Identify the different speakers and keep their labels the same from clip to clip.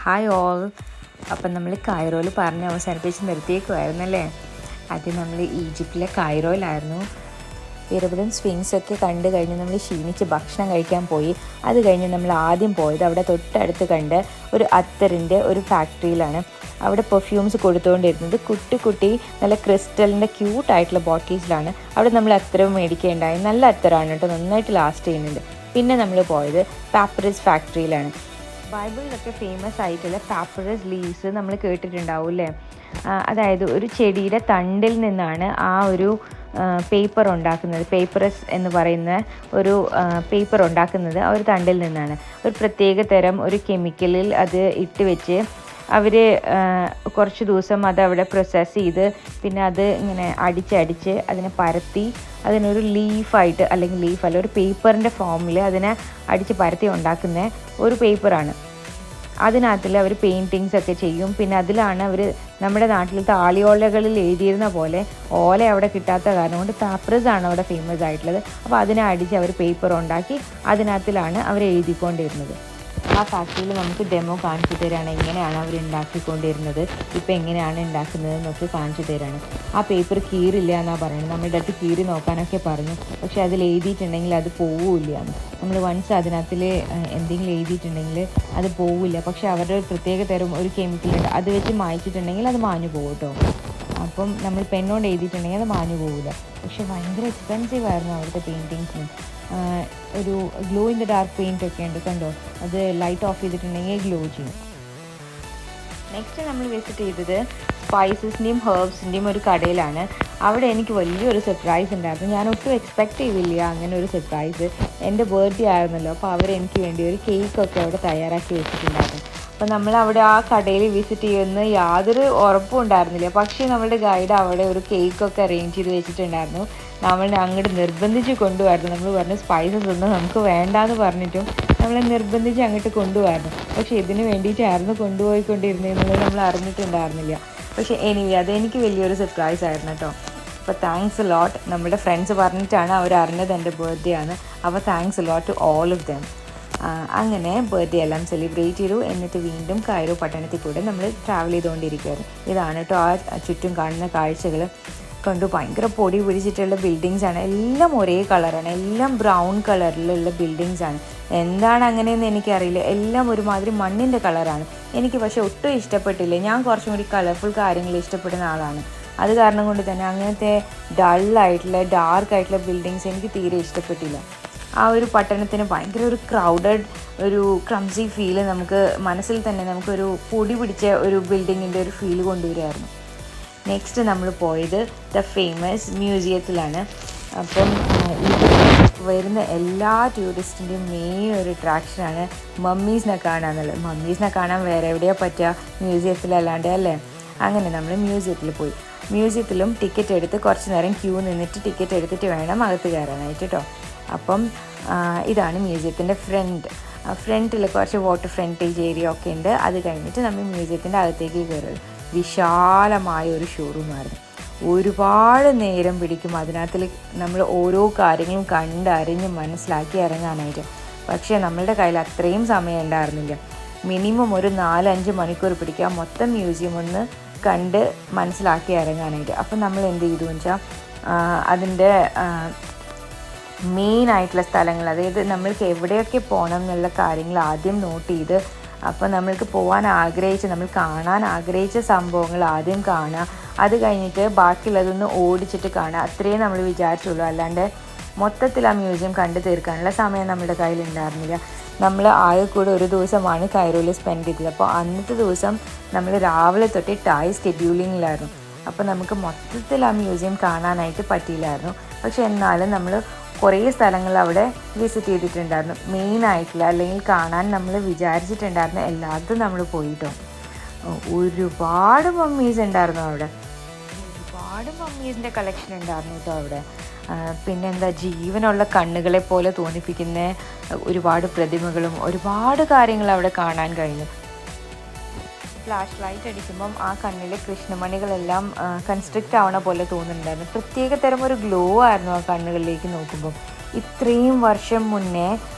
Speaker 1: Hi all. അപ്പം നമ്മൾ കൈറോയിൽ പറഞ്ഞ് അവസാനിപ്പിച്ച് നിർത്തിയേക്കുമായിരുന്നല്ലേ. ആദ്യം നമ്മൾ ഈജിപ്തിലെ കൈറോയിലായിരുന്നു. പിരമിഡും സ്ഫിങ്സൊക്കെ കണ്ടു കഴിഞ്ഞ് നമ്മൾ ക്ഷീണിച്ച് ഭക്ഷണം കഴിക്കാൻ പോയി. അത് കഴിഞ്ഞ് നമ്മൾ ആദ്യം പോയത് അവിടെ തൊട്ടടുത്ത് കണ്ട് ഒരു അത്തറിൻ്റെ ഒരു ഫാക്ടറിയിലാണ്. അവിടെ പെർഫ്യൂംസ് കൊടുത്തുകൊണ്ടിരുന്നത് കുട്ടി നല്ല ക്രിസ്റ്റലിൻ്റെ ക്യൂട്ടായിട്ടുള്ള ബോട്ടിൽസിലാണ്. അവിടെ നമ്മൾ അത്തരം മേടിക്കേണ്ടായി. നല്ല അത്തറാണ് കേട്ടോ, നന്നായിട്ട് ലാസ്റ്റ് ചെയ്യുന്നുണ്ട്. പിന്നെ നമ്മൾ പോയത് പാപ്പറസ് ഫാക്ടറിയിലാണ്. ബൈബിളിലൊക്കെ ഫേമസ് ആയിട്ടുള്ള പാപ്പറസ് ലീവ്സ് നമ്മൾ കേട്ടിട്ടുണ്ടാവും അല്ലേ. അതായത് ഒരു ചെടിയുടെ തണ്ടിൽ നിന്നാണ് ആ ഒരു പേപ്പർ ഉണ്ടാക്കുന്നത്. പേപ്പറസ് എന്ന് പറയുന്ന ഒരു പേപ്പർ ഉണ്ടാക്കുന്നത് ആ ഒരു തണ്ടിൽ നിന്നാണ്. ഒരു പ്രത്യേക തരം ഒരു കെമിക്കലിൽ അത് ഇട്ട് വെച്ച് അവർ കുറച്ച് ദിവസം അതവിടെ പ്രോസസ്സ് ചെയ്ത് പിന്നെ അത് ഇങ്ങനെ അടിച്ച് അതിനെ പരത്തി അതിനൊരു ലീഫായിട്ട് അല്ലെങ്കിൽ ലീഫല്ല ഒരു പേപ്പറിൻ്റെ ഫോമിൽ അതിനെ അടിച്ച് പരത്തി ഉണ്ടാക്കുന്ന ഒരു പേപ്പറാണ്. അതിനകത്തിൽ അവർ പെയിൻറ്റിങ്സ് ഒക്കെ ചെയ്യും. പിന്നെ അതിലാണ് അവർ നമ്മുടെ നാട്ടിലത്തെ ആളിയോലകളിൽ എഴുതിയിരുന്ന പോലെ ഓല അവിടെ കിട്ടാത്ത കാരണം കൊണ്ട് പാപ്പറസ് ആണ് അവിടെ ഫേമസ് ആയിട്ടുള്ളത്. അപ്പോൾ അതിനെ അടിച്ച് അവർ പേപ്പർ ഉണ്ടാക്കി അതിനകത്തിലാണ് അവർ എഴുതിക്കൊണ്ടിരുന്നത്. ആ ഫാക്ടറിയിൽ നമുക്ക് ഡെമോ കാണിച്ചു തരാണ് എങ്ങനെയാണ് അവർ ഉണ്ടാക്കിക്കൊണ്ടിരുന്നത്, ഇപ്പോൾ എങ്ങനെയാണ് ഉണ്ടാക്കുന്നത് എന്നൊക്കെ കാണിച്ചു തരാണ്. ആ പേപ്പർ കീറില്ല എന്നാണ് പറയുന്നത്. നമ്മുടെ അടുത്ത് കീറി നോക്കാനൊക്കെ പറഞ്ഞു, പക്ഷേ അതിൽ എഴുതിയിട്ടുണ്ടെങ്കിൽ അത് പോവില്ല എന്ന്. നമ്മൾ വൺസ് അതിനകത്തിൽ എന്തെങ്കിലും എഴുതിയിട്ടുണ്ടെങ്കിൽ അത് പോവില്ല. പക്ഷേ അവരുടെ പ്രത്യേക തരം ഒരു കെമിക്കലുണ്ട്, അത് വെച്ച് മായ്ച്ചിട്ടുണ്ടെങ്കിൽ അത് മാഞ്ഞു പോകും കേട്ടോ. അപ്പം നമ്മൾ പെണ്ണോണ്ട് എഴുതിയിട്ടുണ്ടെങ്കിൽ അത് മാഞ്ഞു പോകില്ല. പക്ഷെ ഭയങ്കര എക്സ്പെൻസീവ് ആയിരുന്നു അവിടുത്തെ പെയിൻറ്റിങ്സിന്. ഒരു glow in the dark paint ഒക്കെ ഉണ്ട് കണ്ടോ, അത് ലൈറ്റ് ഓഫ് ചെയ്തിട്ടുണ്ടെങ്കിൽ ഗ്ലോ ചെയ്യും. നെക്സ്റ്റ് നമ്മൾ വിസിറ്റ് ചെയ്തത് സ്പൈസസിൻ്റെയും ഹെർബ്സിൻ്റെയും ഒരു കടയിലാണ്. അവിടെ എനിക്ക് വലിയൊരു സർപ്രൈസ് ഉണ്ടായിരുന്നു. ഞാൻ ഒട്ടും എക്സ്പെക്റ്റ് ചെയ്തില്ല അങ്ങനെ ഒരു സർപ്രൈസ്. എൻ്റെ ബർത്ത്ഡേ ആയിരുന്നല്ലോ, അപ്പോൾ അവരെനിക്ക് വേണ്ടി ഒരു കേക്കൊക്കെ അവിടെ തയ്യാറാക്കി വെച്ചിട്ടുണ്ടായിരുന്നു. അപ്പോൾ നമ്മളവിടെ ആ കടയിൽ വിസിറ്റ് ചെയ്യുന്ന യാതൊരു ഉറപ്പും ഉണ്ടായിരുന്നില്ല. പക്ഷേ നമ്മളുടെ ഗൈഡ് അവിടെ ഒരു കേക്കൊക്കെ അറേഞ്ച് ചെയ്ത് വെച്ചിട്ടുണ്ടായിരുന്നു. നമ്മളെ അങ്ങോട്ട് നിർബന്ധിച്ച് കൊണ്ടുപോയിരുന്നു. നമ്മൾ പറഞ്ഞു സ്പൈസസ് ഒന്നും നമുക്ക് വേണ്ടാന്ന് പറഞ്ഞിട്ടും നമ്മളെ നിർബന്ധിച്ച് അങ്ങോട്ട് കൊണ്ടുപോയിരുന്നു. പക്ഷേ ഇതിന് വേണ്ടിയിട്ടായിരുന്നു കൊണ്ടുപോയിക്കൊണ്ടിരുന്നതെന്നുള്ളത് നമ്മൾ അറിഞ്ഞിട്ടുണ്ടായിരുന്നില്ല. പക്ഷേ എനിവേ അതെനിക്ക് വലിയൊരു സർപ്രൈസ് ആയിരുന്നു കേട്ടോ. അപ്പോൾ താങ്ക്സ് എ ലോട്ട്. നമ്മുടെ ഫ്രണ്ട്സ് പറഞ്ഞിട്ടാണ് അവർ അറിഞ്ഞത് എൻ്റെ ബർത്ത്ഡേ ആണ്. അപ്പോൾ thanks a lot to all of them. അങ്ങനെ ബർത്ത്ഡേ എല്ലാം സെലിബ്രേറ്റ് ചെയ്തു. എന്നിട്ട് വീണ്ടും കൈറോ പട്ടണത്തിൽ കൂടെ നമ്മൾ ട്രാവൽ ചെയ്തുകൊണ്ടിരിക്കുകയായിരുന്നു. ഇതാണ് കേട്ടോ ആ ചുറ്റും കാണുന്ന കാഴ്ചകൾ. കണ്ടു ഭയങ്കര പൊടി പിടിച്ചിട്ടുള്ള ബിൽഡിങ്സാണ്. എല്ലാം ഒരേ കളറാണ്, എല്ലാം ബ്രൗൺ കളറിലുള്ള ബിൽഡിങ്സാണ്. എന്താണ് അങ്ങനെയെന്ന് എനിക്കറിയില്ല. എല്ലാം ഒരുമാതിരി മണ്ണിൻ്റെ കളറാണ്. എനിക്ക് പക്ഷേ ഒട്ടും ഇഷ്ടപ്പെട്ടില്ല. ഞാൻ കുറച്ചും കൂടി കളർഫുൾ കാര്യങ്ങൾ ഇഷ്ടപ്പെടുന്ന ആളാണ്. അത് കാരണം കൊണ്ട് തന്നെ അങ്ങനത്തെ ഡള്ളായിട്ടുള്ള ഡാർക്കായിട്ടുള്ള ബിൽഡിങ്സ് എനിക്ക് തീരെ ഇഷ്ടപ്പെട്ടില്ല. ആ ഒരു പട്ടണത്തിന് ഭയങ്കര ഒരു ക്രൗഡഡ് ഒരു ക്ലംസി ഫീല് നമുക്ക് മനസ്സിൽ തന്നെ നമുക്കൊരു പൊടി പിടിച്ച ഒരു ബിൽഡിങ്ങിൻ്റെ ഒരു ഫീല് കൊണ്ടുവരുമായിരുന്നു. നെക്സ്റ്റ് നമ്മൾ പോയത് ദ ഫേമസ് മ്യൂസിയത്തിലാണ്. അപ്പം വരുന്ന എല്ലാ ടൂറിസ്റ്റിൻ്റെയും മെയിൻ ഒരു അട്രാക്ഷനാണ് മമ്മീസിനെ കാണാന്നുള്ളത്. മമ്മീസിനെ കാണാൻ വേറെ എവിടെയാണ് പറ്റുക, മ്യൂസിയത്തിലല്ലാണ്ട് അല്ലേ. അങ്ങനെ നമ്മൾ മ്യൂസിയത്തിൽ പോയി. മ്യൂസിയത്തിലും ടിക്കറ്റ് എടുത്ത് കുറച്ച് നേരം ക്യൂ നിന്നിട്ട് ടിക്കറ്റ് എടുത്തിട്ട് വേണം അകത്ത് കയറാനായിട്ട് കേട്ടോ. അപ്പം ഇതാണ് മ്യൂസിയത്തിൻ്റെ ഫ്രണ്ടിൽ കുറച്ച് വാട്ടർ ഫ്രണ്ടേജ് ഏരിയ ഒക്കെ ഉണ്ട്. അത് കഴിഞ്ഞിട്ട് നമ്മൾ മ്യൂസിയത്തിൻ്റെ അകത്തേക്ക് കയറുന്നത്. വിശാലമായ ഒരു ഷോറൂമായിരുന്നു. ഒരുപാട് നേരം പിടിക്കും അതിനകത്തിൽ നമ്മൾ ഓരോ കാര്യങ്ങളും കണ്ടറിഞ്ഞ് മനസ്സിലാക്കി ഇറങ്ങാനായിട്ട്. പക്ഷേ നമ്മളുടെ കയ്യിൽ അത്രയും സമയം ഉണ്ടായിരുന്നില്ല. മിനിമം ഒരു 4-5 മണിക്കൂർ പിടിക്കുക മൊത്തം മ്യൂസിയം ഒന്ന് കണ്ട് മനസ്സിലാക്കി ഇറങ്ങാനായിട്ട്. അപ്പം നമ്മൾ എന്ത് ചെയ്തു വെച്ചാൽ അതിൻ്റെ മെയിൻ ആയിട്ടുള്ള സ്ഥലങ്ങൾ, അതായത് നമ്മൾക്ക് എവിടെയൊക്കെ പോകണം എന്നുള്ള കാര്യങ്ങൾ ആദ്യം നോട്ട് ചെയ്ത്, അപ്പോൾ നമ്മൾക്ക് പോകാൻ നമ്മൾ കാണാൻ ആഗ്രഹിച്ച സംഭവങ്ങൾ ആദ്യം കാണുക. അത് കഴിഞ്ഞിട്ട് ബാക്കിയുള്ളതൊന്ന് ഓടിച്ചിട്ട് കാണുക. അത്രയും നമ്മൾ വിചാരിച്ചുള്ളൂ. അല്ലാണ്ട് മൊത്തത്തിൽ ആ മ്യൂസിയം കണ്ടു തീർക്കാനുള്ള സമയം നമ്മുടെ കയ്യിലുണ്ടായിരുന്നില്ല. നമ്മൾ ആകെ കൂടെ ഒരു ദിവസമാണ് കൈറോയിൽ സ്പെൻഡ് ചെയ്തത്. അപ്പോൾ അന്നത്തെ ദിവസം നമ്മൾ രാവിലെ തൊട്ട് ടൈ സ്കെഡ്യൂളിങ്ങിലായിരുന്നു. അപ്പോൾ നമുക്ക് മൊത്തത്തിൽ ആ മ്യൂസിയം കാണാനായിട്ട് പറ്റിയില്ലായിരുന്നു. പക്ഷെ എന്നാലും നമ്മൾ കുറേ സ്ഥലങ്ങൾ അവിടെ വിസിറ്റ് ചെയ്തിട്ടുണ്ടായിരുന്നു. മെയിനായിട്ടുള്ള അല്ലെങ്കിൽ കാണാൻ നമ്മൾ വിചാരിച്ചിട്ടുണ്ടായിരുന്നു എല്ലായിടത്തും നമ്മൾ പോയിട്ടോ. ഒരുപാട് മമ്മീസ് ഉണ്ടായിരുന്നു അവിടെ. ഒരുപാട് മമ്മീസിൻ്റെ കളക്ഷൻ ഉണ്ടായിരുന്നു കേട്ടോ അവിടെ. പിന്നെന്താ, ജീവനുള്ള കണ്ണുകളെ പോലെ തോന്നിപ്പിക്കുന്ന ഒരുപാട് പ്രതിമകളും ഒരുപാട് കാര്യങ്ങൾ അവിടെ കാണാൻ കഴിഞ്ഞു. ഫ്ലാഷ് ലൈറ്റ് അടിക്കുമ്പം ആ കണ്ണിലെ കൃഷ്ണമണികളെല്ലാം കൺസ്ട്രിക്റ്റ് ആവണ പോലെ തോന്നുന്നുണ്ടായിരുന്നു. പ്രത്യേക തരം ഒരു ഗ്ലോ ആയിരുന്നു ആ കണ്ണുകളിലേക്ക് നോക്കുമ്പം. ഇത്രയും വർഷം മുന്നേ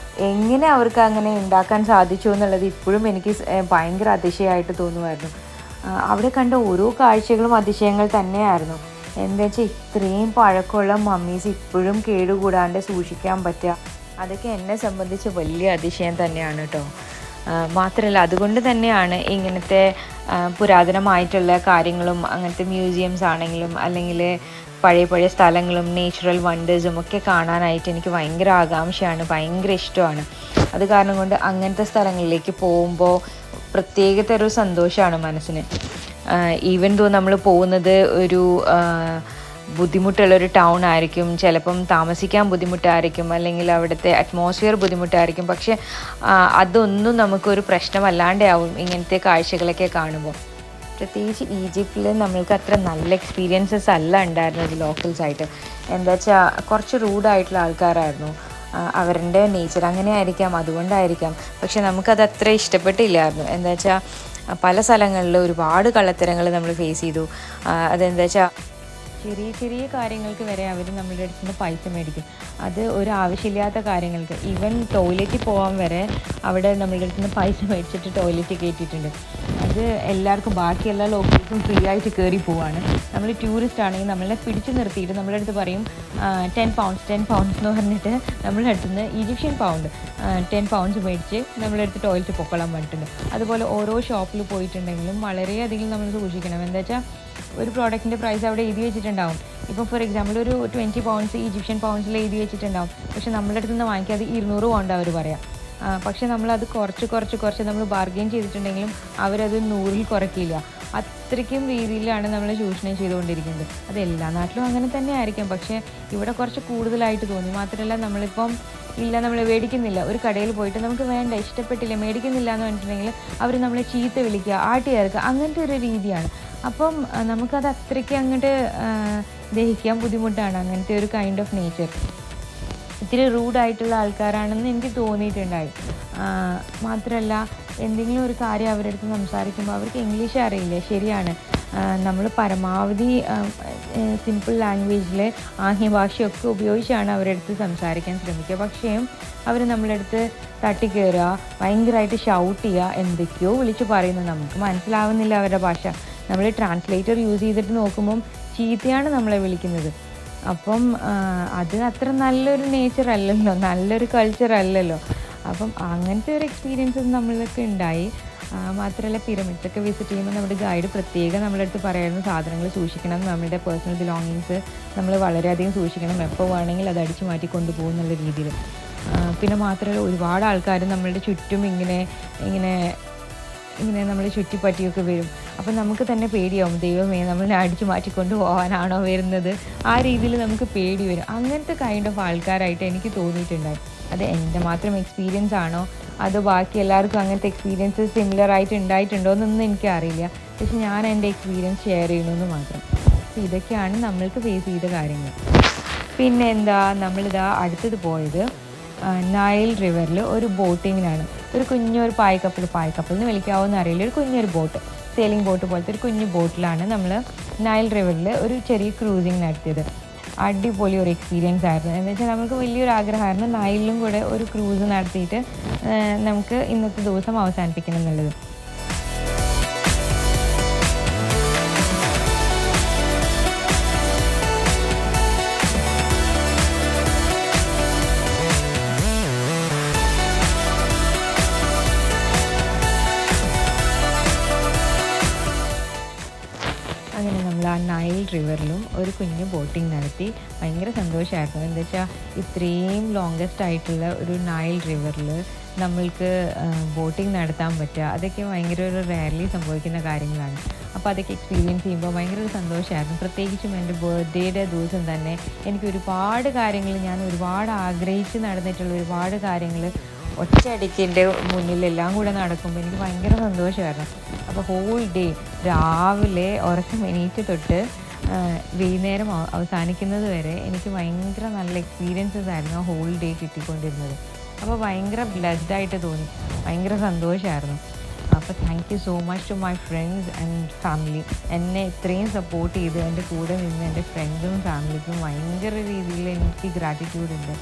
Speaker 1: എങ്ങനെ അവർക്ക് അങ്ങനെ ഉണ്ടാക്കാൻ സാധിച്ചു എന്നുള്ളത് ഇപ്പോഴും എനിക്ക് ഭയങ്കര അതിശയമായിട്ട് തോന്നുമായിരുന്നു. അവിടെ കണ്ട ഓരോ കാഴ്ചകളും അതിശയങ്ങൾ തന്നെയായിരുന്നു. എന്താ വെച്ചാൽ ഇത്രയും പഴക്കമുള്ള മമ്മീസ് ഇപ്പോഴും കേടുകൂടാണ്ട് സൂക്ഷിക്കാൻ പറ്റുക, അതൊക്കെ എന്നെ സംബന്ധിച്ച് വലിയ അതിശയം തന്നെയാണ് കേട്ടോ. മാത്രമല്ല അതുകൊണ്ട് തന്നെയാണ് ഇങ്ങനത്തെ പുരാതനമായിട്ടുള്ള കാര്യങ്ങളും അങ്ങനത്തെ മ്യൂസിയംസ് ആണെങ്കിലും അല്ലെങ്കിൽ പഴയ പഴയ സ്ഥലങ്ങളും നേച്ചുറൽ വണ്ടേഴ്സും ഒക്കെ കാണാനായിട്ട് എനിക്ക് ഭയങ്കര ആകാംക്ഷയാണ്, ഭയങ്കര ഇഷ്ടമാണ്. അത് കാരണം കൊണ്ട് അങ്ങനത്തെ സ്ഥലങ്ങളിലേക്ക് പോകുമ്പോൾ പ്രത്യേകതര ഒരു സന്തോഷമാണ് മനസ്സിന്. ഈവൻ ദോ നമ്മൾ പോകുന്നത് ഒരു ബുദ്ധിമുട്ടുള്ളൊരു ടൗൺ ആയിരിക്കും, ചിലപ്പം താമസിക്കാൻ ബുദ്ധിമുട്ടായിരിക്കും, അല്ലെങ്കിൽ അവിടുത്തെ അറ്റ്മോസ്ഫിയർ ബുദ്ധിമുട്ടായിരിക്കും. പക്ഷെ അതൊന്നും നമുക്കൊരു പ്രശ്നമല്ലാണ്ടേ ആവും ഇങ്ങനത്തെ കാഴ്ചകളൊക്കെ കാണുമ്പോൾ. പ്രത്യേകിച്ച് ഈജിപ്തിൽ നമ്മൾക്ക് അത്ര നല്ല എക്സ്പീരിയൻസസ് അല്ല ഉണ്ടായിരുന്നത് ലോക്കൽസായിട്ട്. എന്താ വെച്ചാൽ കുറച്ച് റൂഡായിട്ടുള്ള ആൾക്കാരായിരുന്നു. അവരുടെ നേച്ചർ അങ്ങനെ ആയിരിക്കാം, അതുകൊണ്ടായിരിക്കാം. പക്ഷെ നമുക്കത് അത്ര ഇഷ്ടപ്പെട്ടില്ലായിരുന്നു. എന്താ വെച്ചാൽ പല സ്ഥലങ്ങളിൽ ഒരുപാട് കള്ളത്തരങ്ങൾ നമ്മൾ ഫേസ് ചെയ്തു. അതെന്താ വെച്ചാൽ ചെറിയ ചെറിയ കാര്യങ്ങൾക്ക് വരെ അവർ നമ്മളുടെ അടുത്ത് നിന്ന് പൈസ മേടിക്കും. അത് ഒരു ആവശ്യമില്ലാത്ത കാര്യങ്ങൾക്ക്, ഈവൻ ടോയ്ലറ്റിൽ പോകാൻ വരെ അവിടെ നമ്മളുടെ അടുത്ത് നിന്ന് പൈസ മേടിച്ചിട്ട് ടോയ്ലറ്റ് കയറ്റിയിട്ടുണ്ട്. അത് എല്ലാവർക്കും, ബാക്കി എല്ലാ ലോക്കൽസും ഫ്രീ ആയിട്ട് കയറി പോവാണ്. നമ്മൾ ടൂറിസ്റ്റ് ആണെങ്കിൽ നമ്മളെ പിടിച്ചു നിർത്തിയിട്ട് നമ്മളുടെ അടുത്ത് പറയും 10 pounds എന്ന് പറഞ്ഞിട്ട് നമ്മളുടെ അടുത്ത് നിന്ന് ഈജിപ്ഷ്യൻ പൗണ്ട് 10 pounds മേടിച്ച് നമ്മളുടെ അടുത്ത് ടോയ്ലറ്റ് പൊക്കോളാൻ പറഞ്ഞിട്ടുണ്ട്. അതുപോലെ ഓരോ ഷോപ്പിൽ പോയിട്ടുണ്ടെങ്കിലും വളരെയധികം നമ്മൾ സൂക്ഷിക്കണം. എന്താ വെച്ചാൽ ഒരു പ്രോഡക്റ്റിൻ്റെ പ്രൈസ് അവിടെ എഴുതി വെച്ചിട്ടുണ്ടാവും. ഇപ്പോൾ ഫോർ എക്സാമ്പിൾ ഒരു 20 pounds ഈജിപ്ഷ്യൻ പൗണ്ട്സിൽ എഴുതി വെച്ചിട്ടുണ്ടാവും. പക്ഷെ നമ്മളുടെ അടുത്ത് നിന്ന് വാങ്ങിക്കാതെ 200 pound അവർ പറയാം. പക്ഷെ നമ്മളത് കുറച്ച് നമ്മൾ ബാർഗെയിൻ ചെയ്തിട്ടുണ്ടെങ്കിലും അവരത് 100ൽ കുറയ്ക്കില്ല. അത്രയ്ക്കും രീതിയിലാണ് നമ്മൾ ചൂഷണം ചെയ്തുകൊണ്ടിരിക്കുന്നത്. അത് എല്ലാ നാട്ടിലും അങ്ങനെ തന്നെ ആയിരിക്കാം, പക്ഷേ ഇവിടെ കുറച്ച് കൂടുതലായിട്ട് തോന്നി. മാത്രമല്ല നമ്മളിപ്പം നമ്മൾ മേടിക്കുന്നില്ല, ഒരു കടയിൽ പോയിട്ട് നമുക്ക് വേണ്ട, ഇഷ്ടപ്പെട്ടില്ല, മേടിക്കുന്നില്ല എന്ന് പറഞ്ഞിട്ടുണ്ടെങ്കിൽ അവർ നമ്മളെ ചീത്ത വിളിക്കുക, ആട്ടിയിറക്കുക, അങ്ങനത്തെ ഒരു രീതിയാണ്. അപ്പം നമുക്കത് അത്രയ്ക്ക് അങ്ങോട്ട് ദഹിക്കാൻ ബുദ്ധിമുട്ടാണ് അങ്ങനത്തെ ഒരു കൈൻഡ് ഓഫ് നേച്ചർ. ഇത്തിരി റൂഡായിട്ടുള്ള ആൾക്കാരാണെന്ന് എനിക്ക് തോന്നിയിട്ടുണ്ടായി. മാത്രമല്ല എന്തെങ്കിലും ഒരു കാര്യം അവരുടെ അടുത്ത് സംസാരിക്കുമ്പോൾ അവർക്ക് ഇംഗ്ലീഷ് അറിയില്ല, ശരിയാണ്. നമ്മൾ പരമാവധി സിമ്പിൾ ലാംഗ്വേജിൽ ആംഗ്യഭാഷയൊക്കെ ഉപയോഗിച്ചാണ് അവരുടെ അടുത്ത് സംസാരിക്കാൻ ശ്രമിക്കുക. പക്ഷേ അവർ നമ്മുടെ അടുത്ത് തട്ടിക്കയറുക, ഭയങ്കരമായിട്ട് ഷൗട്ട് ചെയ്യുക, എന്തൊക്കെയോ വിളിച്ച് പറയുന്നത്, നമുക്ക് മനസ്സിലാവുന്നില്ല അവരുടെ ഭാഷ. നമ്മൾ ട്രാൻസ്ലേറ്റർ യൂസ് ചെയ്തിട്ട് നോക്കുമ്പം ചീത്തയാണ് നമ്മളെ വിളിക്കുന്നത്. അപ്പം അത് അത്ര നല്ലൊരു നേച്ചർ അല്ലല്ലോ, നല്ലൊരു കൾച്ചർ അല്ലല്ലോ. അപ്പം അങ്ങനത്തെ ഒരു എക്സ്പീരിയൻസസ് നമ്മൾക്ക് ഉണ്ടായി. മാത്രമല്ല പിരമിഡ്സൊക്കെ വിസിറ്റ് ചെയ്യുമ്പോൾ നമ്മുടെ ഗൈഡ് പ്രത്യേകം നമ്മുടെ അടുത്ത് പറയായിരുന്നു സാധനങ്ങൾ സൂക്ഷിക്കണം, നമ്മുടെ പേഴ്സണൽ ബിലോങ്ങിങ്സ് നമ്മൾ വളരെയധികം സൂക്ഷിക്കണം, എപ്പോൾ വേണമെങ്കിൽ അത് അടിച്ചു മാറ്റി കൊണ്ടുപോകും എന്നുള്ള രീതിയിൽ. പിന്നെ മാത്രമല്ല ഒരുപാട് ആൾക്കാർ നമ്മളുടെ ചുറ്റും ഇങ്ങനെ നമ്മൾ ചുറ്റിപ്പറ്റിയൊക്കെ വരും. അപ്പം നമുക്ക് തന്നെ പേടിയാവും, ദൈവമേ നമ്മളെ അടിച്ചു മാറ്റിക്കൊണ്ട് പോകാനാണോ വരുന്നത്, ആ രീതിയിൽ നമുക്ക് പേടി വരും. അങ്ങനത്തെ കൈൻഡ് ഓഫ് ആൾക്കാരായിട്ട് എനിക്ക് തോന്നിയിട്ടുണ്ടായി. അത് എൻ്റെ മാത്രം എക്സ്പീരിയൻസ് ആണോ അതോ ബാക്കി എല്ലാവർക്കും അങ്ങനത്തെ എക്സ്പീരിയൻസ് സിമിലർ ആയിട്ട് ഉണ്ടായിട്ടുണ്ടോ എന്നൊന്നും എനിക്കറിയില്ല. പക്ഷെ ഞാൻ എൻ്റെ എക്സ്പീരിയൻസ് ഷെയർ ചെയ്യണമെന്ന് മാത്രം. അപ്പോൾ ഇതൊക്കെയാണ് നമ്മൾക്ക് ഫേസ് ചെയ്ത കാര്യങ്ങൾ. പിന്നെ നമ്മളിതാ അടുത്തത് പോയത് നൈൽ റിവറിൽ ഒരു ബോട്ടിങ്ങിനാണ്. ഒരു കുഞ്ഞൊരു പായ്ക്കപ്പൽ എന്ന് വിളിക്കാവുന്ന അറിയില്ല, ഒരു കുഞ്ഞൊരു ബോട്ട്, സെയിലിംഗ് ബോട്ട് പോലത്തെ ഒരു കുഞ്ഞു ബോട്ടിലാണ് നമ്മൾ നൈൽ റിവറിൽ ഒരു ചെറിയ ക്രൂസിങ് നടത്തിയത്. അടിപൊളി ഒരു എക്സ്പീരിയൻസ് ആയിരുന്നു. എന്ന് വെച്ചാൽ നമുക്ക് വലിയൊരു ആഗ്രഹമായിരുന്നു നൈലിലും കൂടെ ഒരു ക്രൂസ് നടത്തിയിട്ട് നമുക്ക് ഇന്നത്തെ ദിവസം അവസാനിപ്പിക്കണം എന്നുള്ളത്. അങ്ങനെ നമ്മൾ ആ നൈൽ റിവറിലും ഒരു കുഞ്ഞു ബോട്ടിംഗ് നടത്തി. ഭയങ്കര സന്തോഷമായിരുന്നു. എന്താ വെച്ചാൽ ഇത്രയും ലോങ്കസ്റ്റ് ആയിട്ടുള്ള ഒരു നൈൽ റിവറിൽ നമ്മൾക്ക് ബോട്ടിംഗ് നടത്താൻ പറ്റുക, അതൊക്കെ ഭയങ്കര ഒരു റെയർലി സംഭവിക്കുന്ന കാര്യങ്ങളാണ്. അപ്പോൾ അതൊക്കെ എക്സ്പീരിയൻസ് ചെയ്യുമ്പോൾ ഭയങ്കര ഒരു സന്തോഷമായിരുന്നു. പ്രത്യേകിച്ചും എൻ്റെ ബർത്ത്ഡേയുടെ ദിവസം തന്നെ എനിക്ക് ഒരുപാട് കാര്യങ്ങൾ, ഞാൻ ഒരുപാട് ആഗ്രഹിച്ച് നടന്നിട്ടുള്ള ഒരുപാട് കാര്യങ്ങൾ ഒറ്റയടിക്ക് എൻ്റെ മുന്നിലെല്ലാം കൂടെ നടക്കുമ്പോൾ എനിക്ക് ഭയങ്കര സന്തോഷമായിരുന്നു. അപ്പോൾ ഹോൾ ഡേ രാവിലെ ഉറക്കം എണീറ്റ് തൊട്ട് വൈകുന്നേരം അവസാനിക്കുന്നത് വരെ എനിക്ക് ഭയങ്കര നല്ല എക്സ്പീരിയൻസസ് ആയിരുന്നു ആ ഹോൾ ഡേ കിട്ടിക്കൊണ്ടിരുന്നത്. അപ്പോൾ ഭയങ്കര ബ്ലെസ്ഡ് ആയിട്ട് തോന്നി, ഭയങ്കര സന്തോഷമായിരുന്നു. അപ്പോൾ thank you so much to my friends and family. എന്നെ ഇത്രയും സപ്പോർട്ട് ചെയ്ത് എൻ്റെ കൂടെ നിന്ന് എൻ്റെ ഫ്രണ്ട്സും ഫാമിലിക്കും ഭയങ്കര രീതിയിൽ എനിക്ക് ഗ്രാറ്റിറ്റ്യൂഡ് ഉണ്ട്.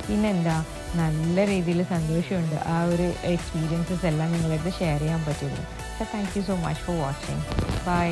Speaker 1: പിന്നെന്താ, നല്ല രീതിയിൽ സന്തോഷമുണ്ട് ആ ഒരു എക്സ്പീരിയൻസസ് എല്ലാം നിങ്ങളുടെ അടുത്ത് ഷെയർ ചെയ്യാൻ പറ്റിയത്. So thank you so much for watching. By.